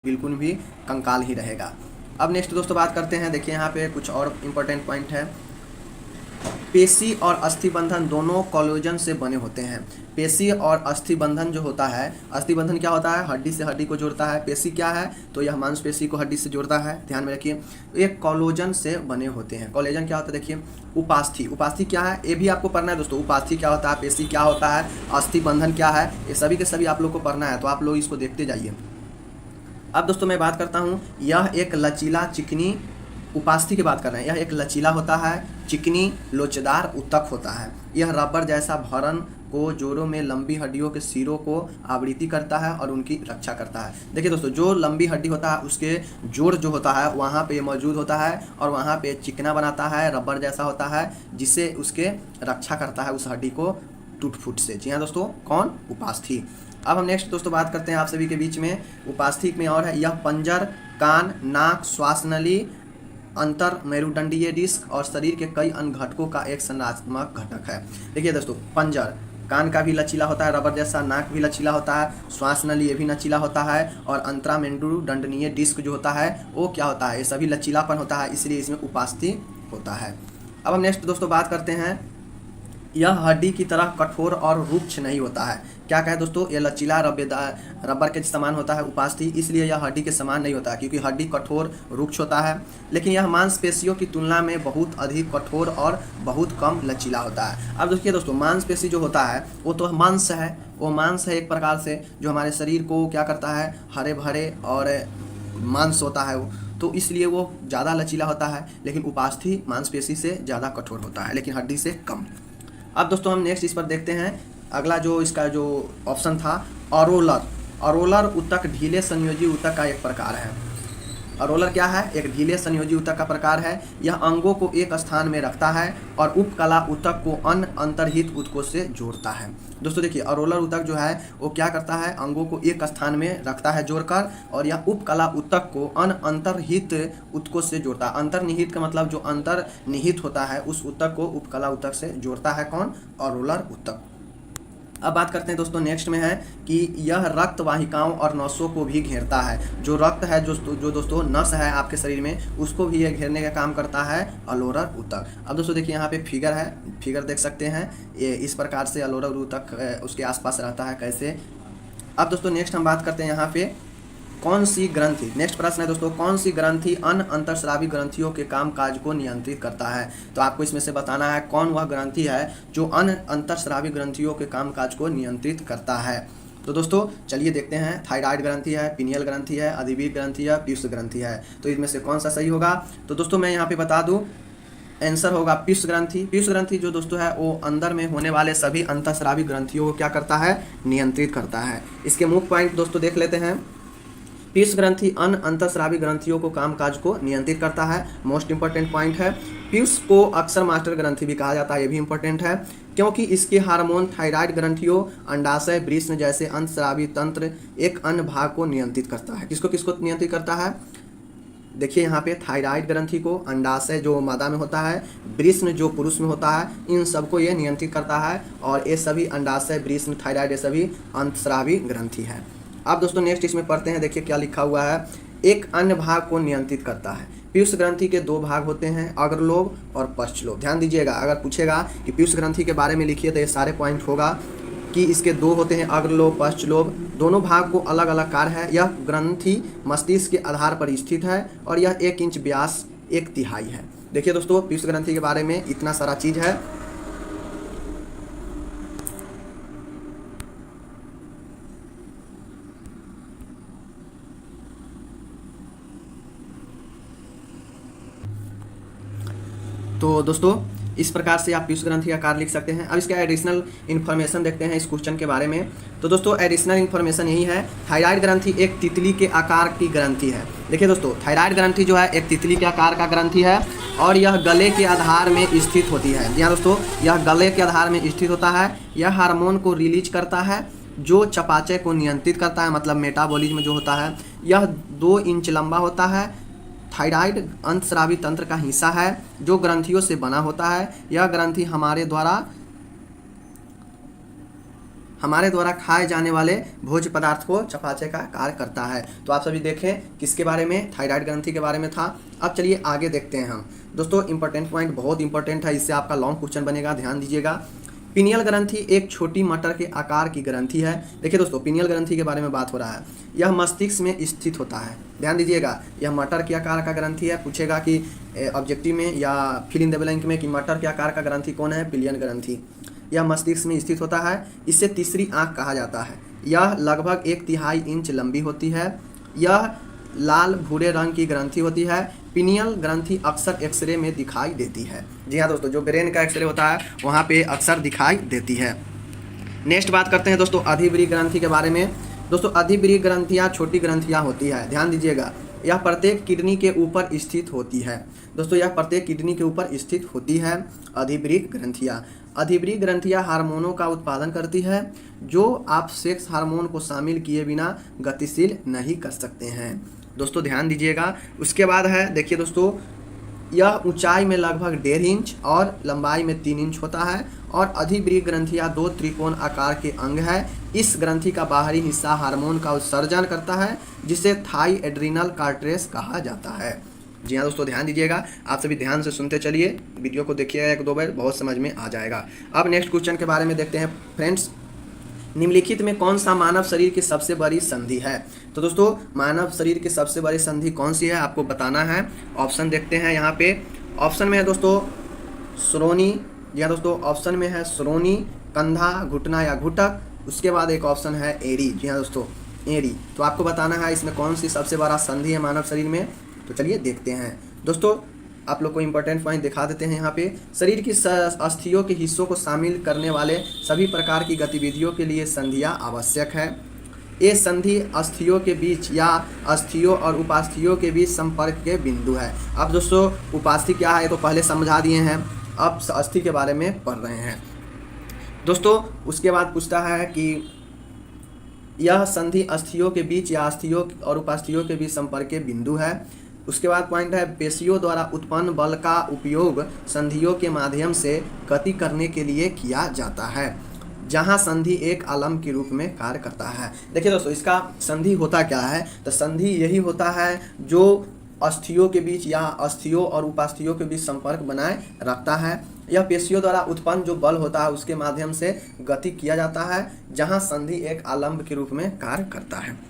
बिल्कुल भी कंकाल ही रहेगा। अब नेक्स्ट दोस्तों बात करते हैं, देखिए यहाँ पे कुछ और इम्पोर्टेंट पॉइंट है। पेशी और अस्थिबंधन दोनों कोलेजन से बने होते हैं। पेशी और अस्थिबंधन जो होता है, अस्थिबंधन क्या होता है, हड्डी से हड्डी को जोड़ता है। पेशी क्या है, तो यह मांसपेशी को हड्डी से जोड़ता है, ध्यान में रखिए। ये कोलेजन से बने होते हैं। कोलेजन क्या होता है, देखिए उपास्थि, उपास्थि क्या है ये भी आपको पढ़ना है दोस्तों। उपास्थि क्या होता है, पेशी क्या होता है, अस्थिबंधन क्या है, ये सभी के सभी आप लोग को पढ़ना है, तो आप लोग इसको देखते जाइए। अब दोस्तों मैं बात करता हूँ, यह एक लचीला चिकनी उपास्थि की बात कर रहे हैं। यह एक लचीला होता है, चिकनी लोचदार ऊतक होता है। यह रबर जैसा भरण को जोड़ों में लंबी हड्डियों के सिरों को आवृत्ति करता है और उनकी रक्षा करता है। देखिए दोस्तों, जो लंबी हड्डी होता है उसके जोड़ जो होता है वहाँ पे मौजूद होता है और वहाँ पे चिकना बनाता है, रबर जैसा होता है, जिससे उसके रक्षा करता है उस हड्डी को टूट फूट से। जी हाँ दोस्तों, कौन, उपास्थि। अब हम नेक्स्ट दोस्तों बात करते हैं आप सभी के बीच में उपास्थि में और है, यह पंजर, कान, नाक, श्वास नली, अंतर मेरुदंडीय डिस्क और शरीर के कई अन्य घटकों का एक संरचनात्मक घटक है। देखिए दोस्तों, पंजर कान का भी लचीला होता है, रबर जैसा, नाक भी लचीला होता है, श्वास नली ये भी लचीला होता है, और अंतरा मेरुदंडीय डिस्क जो होता है वो क्या होता है, ये सभी लचीलापन होता है, इसलिए इसमें उपास्थि होता है। अब हम नेक्स्ट दोस्तों बात करते हैं, यह हड्डी की तरह कठोर और रुक्ष नहीं होता है। क्या कहे दोस्तों, यह लचीला रबर के समान होता है उपास्थि, इसलिए यह हड्डी के समान नहीं होता है, क्योंकि हड्डी कठोर रुक्ष होता है। लेकिन यह मांसपेशियों की तुलना में बहुत अधिक कठोर और बहुत कम लचीला होता है। अब देखिए दोस्तों, मांसपेशी जो होता है वो तो मांस है, वो मांस है एक प्रकार से, जो हमारे शरीर को क्या करता है, हरे भरे और मांस होता है वो, तो इसलिए वो ज़्यादा लचीला होता है। लेकिन उपास्थि मांसपेशी से ज़्यादा कठोर होता है, लेकिन हड्डी से कम। अब दोस्तों हम नेक्स्ट इस पर देखते हैं, अगला जो इसका जो ऑप्शन था, अरोलर। अरोलर ऊतक ढीले संयोजी ऊतक का एक प्रकार है। अरोलर क्या है, एक ढीले संयोजी ऊतक का प्रकार है। यह अंगों को एक स्थान में रखता है और उपकला ऊतक को अन्य अंतर्हित ऊतकों से जोड़ता है। दोस्तों देखिए, अरोलर ऊतक जो है वो क्या करता है, अंगों को एक स्थान में रखता है जोड़कर, और यह उपकला ऊतक को अन्य अंतर्हित ऊतकों से जोड़ता है। अंतर्निहित का मतलब जो अंतर्निहित होता है उस ऊतक को उपकला ऊतक से जोड़ता है, कौन, अरोलर ऊतक। अब बात करते हैं दोस्तों, नेक्स्ट में है कि यह रक्त वाहिकाओं और नसों को भी घेरता है। जो रक्त है, जो दोस्तों नस है आपके शरीर में, उसको भी यह घेरने का काम करता है अलोलर ऊतक। अब दोस्तों देखिए यहाँ पे फिगर है, फिगर देख सकते हैं, ये इस प्रकार से अलोलर ऊतक उसके आसपास रहता है, कैसे। अब दोस्तों नेक्स्ट हम बात करते हैं यहाँ पे, कौन सी ग्रंथि, नेक्स्ट प्रश्न है दोस्तों, कौन सी ग्रंथि अन्य अंतरस्रावी ग्रंथियों के कामकाज को नियंत्रित करता है। तो आपको इसमें से बताना है कौन वह ग्रंथि है जो अन्य अंतरस्रावी ग्रंथियों के कामकाज को नियंत्रित करता है। तो दोस्तों चलिए देखते हैं, थायराइड ग्रंथि है, पिनियल ग्रंथि है, अधिवीर ग्रंथि है, पीयूष ग्रंथि है। तो इसमें से कौन सा सही होगा। तो दोस्तों मैं यहाँ पे बता दूँ, आंसर होगा पीयूष ग्रंथि। पीयूष ग्रंथि जो दोस्तों है वो अंदर में होने वाले सभी अंतरस्रावी ग्रंथियों को क्या करता है, नियंत्रित करता है। इसके मुख्य पॉइंट दोस्तों देख लेते हैं। पीयूष ग्रंथि अन्य अंतःस्रावी ग्रंथियों को कामकाज को नियंत्रित करता है, मोस्ट इंपॉर्टेंट पॉइंट है। पीयूष को अक्सर मास्टर ग्रंथि भी कहा जाता है, ये भी इंपॉर्टेंट है, क्योंकि इसके हार्मोन थायराइड ग्रंथियों, अंडाशय, वृषण जैसे अंतःस्रावी तंत्र एक अन्य भाग को नियंत्रित करता है। किसको किसको नियंत्रित करता है, देखिए यहाँ पे थायराइड ग्रंथि को, अंडाशय जो मादा में होता है, वृषण जो पुरुष में होता है, इन सबको ये नियंत्रित करता है। और ये सभी अंडाशय, वृषण, थायराइड ये सभी अंतःस्रावी ग्रंथि है। अब दोस्तों नेक्स्ट इसमें पढ़ते हैं, देखिए क्या लिखा हुआ है, एक अन्य भाग को नियंत्रित करता है। पीयूष ग्रंथि के दो भाग होते हैं, अग्रलोब और पश्चलोब। ध्यान दीजिएगा, अगर पूछेगा कि पीयूष ग्रंथि के बारे में लिखिए तो ये सारे पॉइंट होगा कि इसके दो होते हैं, अग्रलोब, पश्चलोब। दोनों भाग को अलग अलग कार्य है। यह ग्रंथि मस्तिष्क के आधार पर स्थित है और यह 1 इंच व्यास 1/3 है। देखिए दोस्तों, पीयूष ग्रंथि के बारे में इतना सारा चीज़ है। तो दोस्तों इस प्रकार से आप पीयूष ग्रंथि का कार्य लिख सकते हैं। अब इसका एडिशनल इन्फॉर्मेशन देखते हैं इस क्वेश्चन के बारे में। तो दोस्तों एडिशनल इन्फॉर्मेशन यही है, थायराइड ग्रंथि एक तितली के आकार की ग्रंथि है। देखिए दोस्तों, थायराइड ग्रंथि जो है एक तितली के आकार का ग्रंथि है और यह गले के आधार में स्थित होती है। जी हाँ दोस्तों, यह गले के आधार में स्थित होता है। यह हार्मोन को रिलीज करता है जो चयापचय को नियंत्रित करता है, मतलब मेटाबॉलिज्म जो होता है। यह 2 इंच लंबा होता है। थायराइड अंतःस्रावी तंत्र का हिस्सा है जो ग्रंथियों से बना होता है। यह ग्रंथि हमारे द्वारा खाए जाने वाले भोज्य पदार्थ को चपाचय का कार्य करता है। तो आप सभी देखें किसके बारे में, थायराइड ग्रंथि के बारे में था। अब चलिए आगे देखते हैं हम। दोस्तों इंपॉर्टेंट पॉइंट बहुत इंपॉर्टेंट है, इससे आपका लॉन्ग क्वेश्चन बनेगा, ध्यान दीजिएगा। पिनियल ग्रंथि एक छोटी मटर के आकार की ग्रंथि है। देखिए दोस्तों पिनियल ग्रंथि के बारे में बात हो रहा है। यह मस्तिष्क में स्थित होता है, ध्यान दीजिएगा। यह मटर के आकार का ग्रंथि है। पूछेगा कि ऑब्जेक्टिव में या फिल इन द ब्लैंक में कि मटर के आकार का ग्रंथि कौन है, पिनियल ग्रंथि। यह मस्तिष्क में स्थित होता है। इसे तीसरी आंख कहा जाता है। यह लगभग 1/3 इंच लंबी होती है। यह लाल भूरे रंग की ग्रंथि होती है। पिनियल ग्रंथि अक्सर एक्सरे में दिखाई देती है। जी हाँ दोस्तों, जो ब्रेन का एक्सरे होता है वहाँ पे अक्सर दिखाई देती है। नेक्स्ट बात करते हैं दोस्तों अधिवृक्क ग्रंथि के बारे में। दोस्तों अधिवृक्क ग्रंथियाँ छोटी ग्रंथियाँ होती है, ध्यान दीजिएगा। यह प्रत्येक किडनी के ऊपर स्थित होती है। दोस्तों यह प्रत्येक किडनी के ऊपर स्थित होती है अधिवृक्क ग्रंथियाँ। अधिवृक्क ग्रंथियाँ हार्मोनों का उत्पादन करती है जो आप सेक्स हार्मोन को शामिल किए बिना गतिशील नहीं कर सकते हैं। दोस्तों ध्यान दीजिएगा। उसके बाद है, देखिए दोस्तों, यह ऊंचाई में लगभग 1.5 इंच और लंबाई में 3 इंच होता है और अधिवृक्क ग्रंथियाँ 2 त्रिकोण आकार के अंग है। इस ग्रंथि का बाहरी हिस्सा हार्मोन का उत्सर्जन करता है जिसे थाई एड्रिनल कार्टेज कहा जाता है। जी हाँ दोस्तों ध्यान दीजिएगा, आप सभी ध्यान से सुनते चलिए, वीडियो को देखिएगा 1-2 बार, बहुत समझ में आ जाएगा। अब नेक्स्ट क्वेश्चन के बारे में देखते हैं फ्रेंड्स। निम्नलिखित में कौन सा मानव शरीर की सबसे बड़ी संधि है? तो दोस्तों मानव शरीर की सबसे बड़ी संधि कौन सी है आपको बताना है। ऑप्शन देखते हैं यहाँ पे। ऑप्शन में है दोस्तों श्रोणि, या दोस्तों ऑप्शन में है श्रोणि, कंधा, घुटना या घुटक। उसके बाद एक ऑप्शन है एड़ी। जी हाँ दोस्तों एड़ी। तो आपको बताना है इसमें कौन सी सबसे बड़ा संधि है मानव शरीर में। तो चलिए देखते हैं दोस्तों, आप लोग को इंपॉर्टेंट पॉइंट दिखा देते हैं यहाँ पे। शरीर की अस्थियों के हिस्सों को शामिल करने वाले सभी प्रकार की गतिविधियों के लिए संधियाँ आवश्यक है। ये संधि अस्थियों के बीच या अस्थियों और उपास्थियों के बीच संपर्क के बिंदु है। अब दोस्तों उपास्थि क्या है तो पहले समझा दिए हैं, अब अस्थि के बारे में पढ़ रहे हैं दोस्तों। उसके बाद पूछता है कि यह संधि अस्थियों के बीच या अस्थियों और उपास्थियों के बीच संपर्क के बिंदु है। उसके बाद पॉइंट है पेशियों द्वारा उत्पन्न बल का उपयोग संधियों के माध्यम से गति करने के लिए किया जाता है, जहां संधि एक आलम्ब के रूप में कार्य करता है। देखिए दोस्तों इसका संधि होता क्या है, तो संधि यही होता है जो अस्थियों के बीच या अस्थियों और उपास्थियों के बीच संपर्क बनाए रखता है। यह पेशियों द्वारा उत्पन्न जो बल होता है उसके माध्यम से गति किया जाता है, जहां संधि एक आलम्ब के रूप में कार्य करता है।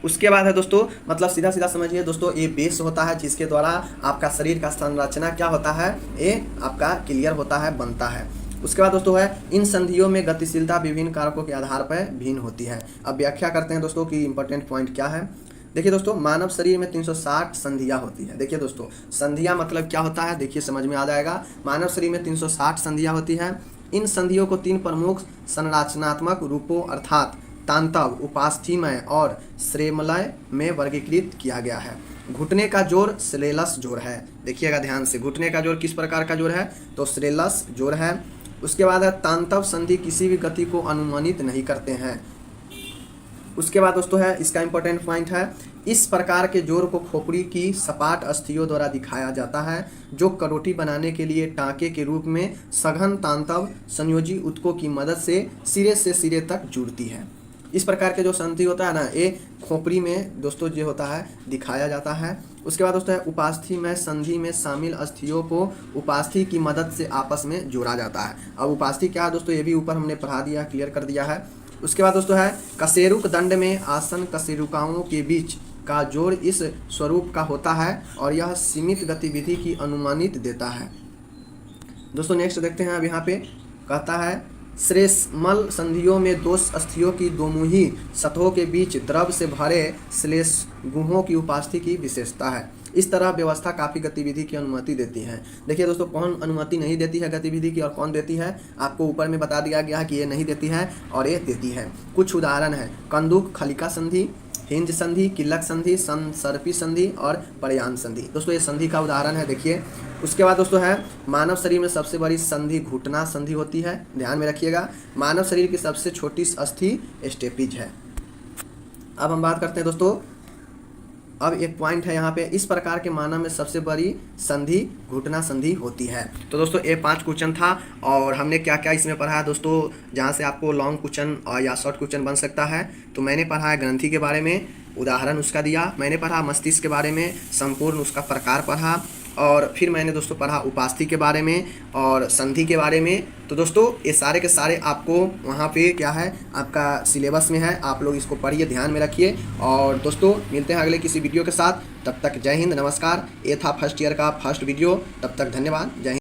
उसके बाद है दोस्तों, मतलब सीधा सीधा समझिए दोस्तों, ये बेस होता है जिसके द्वारा आपका शरीर का संरचना क्या होता है, ये आपका क्लियर होता है, बनता है। उसके बाद दोस्तों है इन संधियों में गतिशीलता विभिन्न कारकों के आधार पर भिन्न होती है। अब व्याख्या करते हैं दोस्तों कि इंपॉर्टेंट पॉइंट क्या है। देखिए दोस्तों मानव शरीर में 360 संधियाँ होती है। देखिए दोस्तों संधियाँ मतलब क्या होता है, देखिए समझ में आ जाएगा। मानव शरीर में 360 संधियाँ होती हैं। इन संधियों को 3 प्रमुख संरचनात्मक रूपों अर्थात तांतव, उपास्थीमय और श्रेमलय में वर्गीकृत किया गया है। घुटने का जोड़ श्रेलस जोड़ है। देखिएगा ध्यान से, घुटने का जोड़ किस प्रकार का जोड़ है तो श्रेलस जोड़ है। उसके बाद है तांतव संधि किसी भी गति को अनुमानित नहीं करते हैं। उसके बाद दोस्तों है इसका इंपॉर्टेंट पॉइंट है, इस प्रकार के जोड़ को खोपड़ी की सपाट अस्थियों द्वारा दिखाया जाता है जो करोटी बनाने के लिए टाँके के रूप में सघन तांतव संयोजी ऊतकों की मदद से सिरे तक जुड़ती है। इस प्रकार के जो संधि होता है ना, ये खोपड़ी में दोस्तों जो होता है दिखाया जाता है। उसके बाद दोस्तों है उपास्थि में संधि में शामिल अस्थियों को उपास्थि की मदद से आपस में जोड़ा जाता है। अब उपास्थि क्या है दोस्तों, ये भी ऊपर हमने पढ़ा दिया, क्लियर कर दिया है। उसके बाद दोस्तों है कशेरुक दंड में आसन कशेरुकाओं के बीच का जोड़ इस स्वरूप का होता है और यह सीमित गतिविधि की अनुमानित देता है। दोस्तों नेक्स्ट देखते हैं, अब यहाँ पे कहता है श्लेष्मल संधियों में 2 अस्थियों की दोमुही सतहों के बीच द्रव से भरे श्लेष गुहों की उपास्थि की विशेषता है। इस तरह व्यवस्था काफ़ी गतिविधि की अनुमति देती है। देखिए दोस्तों कौन अनुमति नहीं देती है गतिविधि की और कौन देती है, आपको ऊपर में बता दिया गया है कि ये नहीं देती है और ये देती है। कुछ उदाहरण है कंदुक खलिका संधि, हिंज संधि, किल्लक संधि, संसर्पी संधि और परयान संधि। दोस्तों ये संधि का उदाहरण है, देखिए। उसके बाद दोस्तों है मानव शरीर में सबसे बड़ी संधि घुटना संधि होती है, ध्यान में रखिएगा। मानव शरीर की सबसे छोटी अस्थि स्टेपिज है। अब हम बात करते हैं दोस्तों अब एक पॉइंट है यहाँ पे, इस प्रकार के मानव में सबसे बड़ी संधि घुटना संधि होती है। तो दोस्तों ये 5 क्वेश्चन था और हमने क्या क्या इसमें पढ़ा है दोस्तों, जहाँ से आपको लॉन्ग क्वेश्चन या शॉर्ट क्वेश्चन बन सकता है। तो मैंने पढ़ा है ग्रंथि के बारे में, उदाहरण उसका दिया, मैंने पढ़ा मस्तिष्क के बारे में, संपूर्ण उसका प्रकार पढ़ा, और फिर मैंने दोस्तों पढ़ा उपास्थि के बारे में और संधि के बारे में। तो दोस्तों ये सारे के सारे आपको वहाँ पे क्या है, आपका सिलेबस में है, आप लोग इसको पढ़िए, ध्यान में रखिए। और दोस्तों मिलते हैं अगले किसी वीडियो के साथ, तब तक जय हिंद, नमस्कार। ये था फर्स्ट ईयर का फर्स्ट वीडियो, तब तक धन्यवाद, जय हिंद।